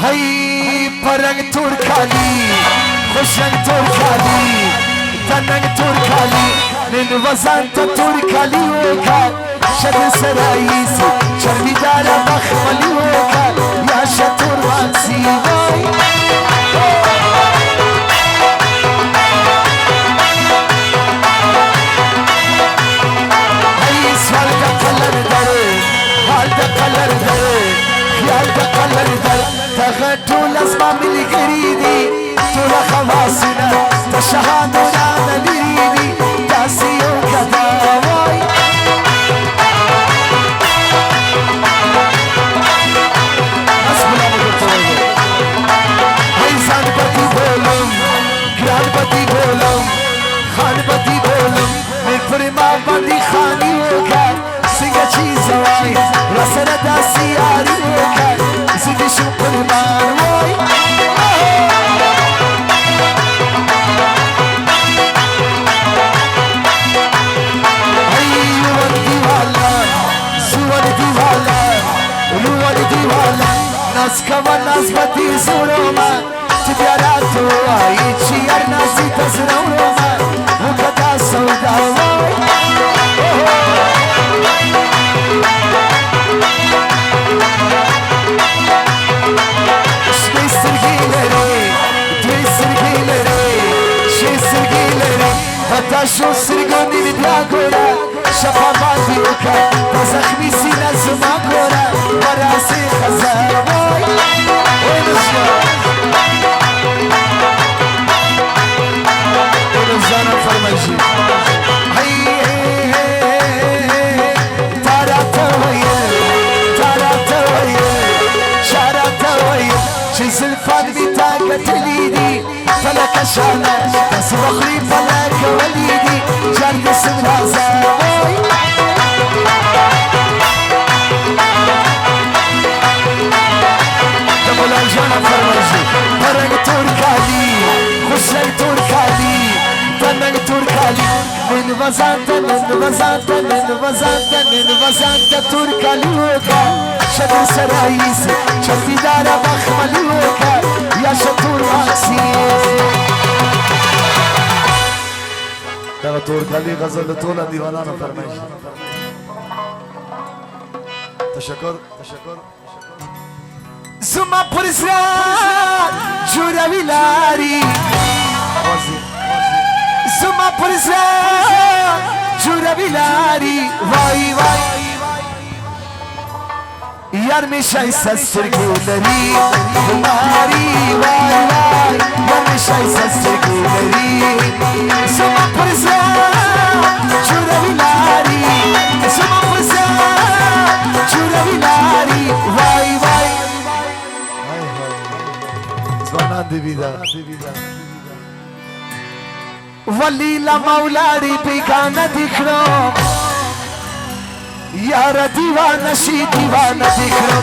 هی پرنگ ترکالی خوشنگ ترکالی تننگ ترکالی ننوزن تا ترکالی وکر شد سرائیس چرمی داره بخمالی وکر یا شد ترمانسی وای هی سوال دا کلر داره حال دا کلر داره خیال دا کلر داره تغیر طول از ما ملی گریدی طول خواسینا تشهادونا نلیدی تاسیو کداوای اسمولا مدرطوله هی زن بدی بولم گران بدی بولم خان بدی بولم من پرما بدی خانی وکر سنگه چیزوای رسن داسی یاری وکر زیدی شو پرمان وای ناز کوا ناز بدی زوروما تبیارا تو آئی چیار نازی تزروما وکتا سوداوای شکی سرگیلره دوی سرگیلره شی سرگیلره حتی شو سرگونی بیا گورا شفا بادی وکر تا زخمی سینه زما گورا براسی خزاوای زنم فرمایشی چیز الفاد بیتاقت لیدی فلک شانه دست بخری فلک ولیدی جرد سمرازاوی دبولان جانم فرمایشی پرنگ ترکالی خوشنگ ترکالی تننگ ترکالی من وزانت ترکالی وکر شد سرائیس چفی داره بخمالی وکر یا شد ترمانسی داره ترکالی غزل طول دیوانان فرمایش تشکر زما پرسران جوروی لاری زما پرسران جوروی لاری وای وای یار میشای سسترگولری ماری وای وای یار میشای سسترگولری زما پرسران جوروی لاری زما پرسران جوروی لاری وای وای زبانان دیویده ولیلا مولاری بیگانه دیکھرو یار دیوانشی دیوانه دیکھرو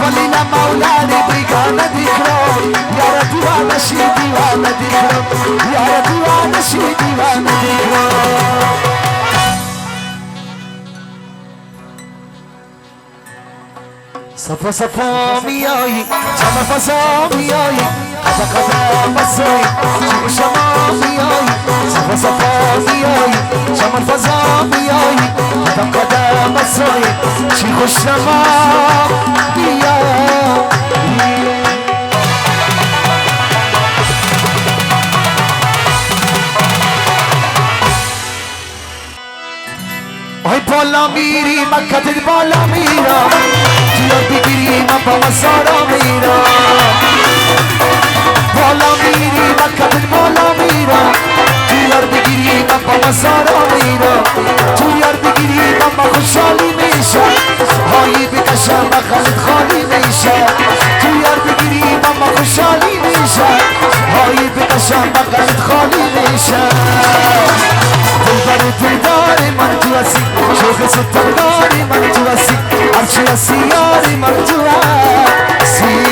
ولیلا مولاری بیگانه دیکھرو یار دیوانشی دیوانه دیکھرو یار دیوانشی دیوانه دیکھرو صفا صفا میایی شما فضا میایی قدا قدا بسایی شما شما میایی صفا صفا میایی شما فضا میایی قدا قدا بسایی چی خوش شما میایی ای بالا میری مکتت بالا میرم جیار بگیری من با مسارا میرم بالا میری مکتت بالا میرم جیار بگیری من با مسارا میرم جیار بگیری من با خوشحالی میشم هایی بکشم بخلت خالی میشم جیار بگیری من با خوشحالی میشم هایی بکشم بخلت خالی میشم دلدار من تو هستی شوق ستمداری من تو هستی هرچی هستی یاری من تو هستی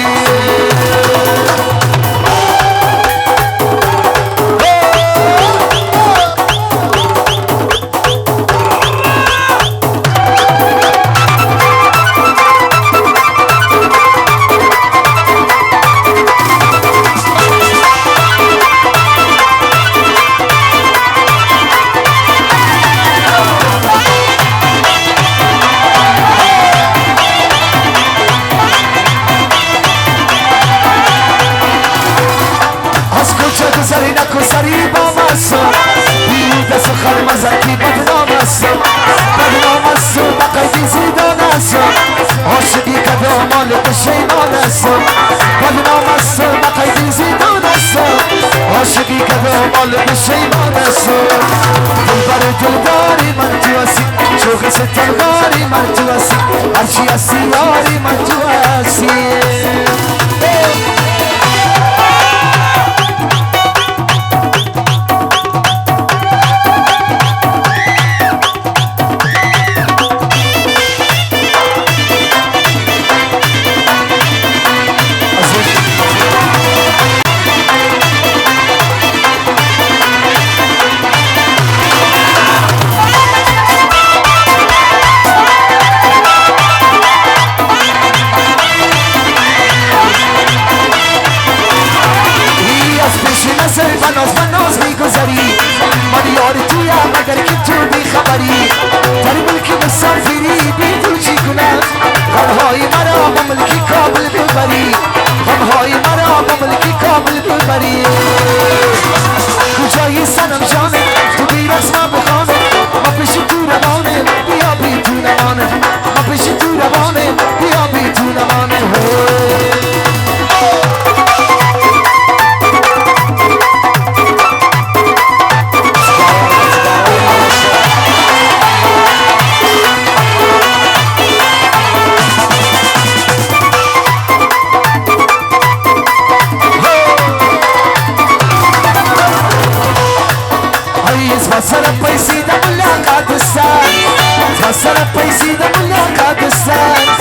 هستم بیهوده سخن مزکی بدنام هستم بدنام هستم بقیدی زیدان هستم عاشقی که دامال پشیمان هستم بدنام هستم بقیدی زیدان هستم عاشقی که دامال پشیمان هستم دلبر دلداری من تو هستی شوق ستمگاری من تو هستی هرچی هستی یاری من تو هستی بناز میگذری من یار تویم اگر که تو بیخبری در ملک مسافری بی تو چی کنم غمهای مرا با ملکی کامل ببری غمهای مرا با ملکی کامل ببری کجایی سنم جانه تو بی رسمم بخانه ما پیش تو روانه بیا بی تو نمانه ما پیش تو روانه بیا بی تو نمانه سر پیسی د ملاقات سان سر پیسی د ملاقات سان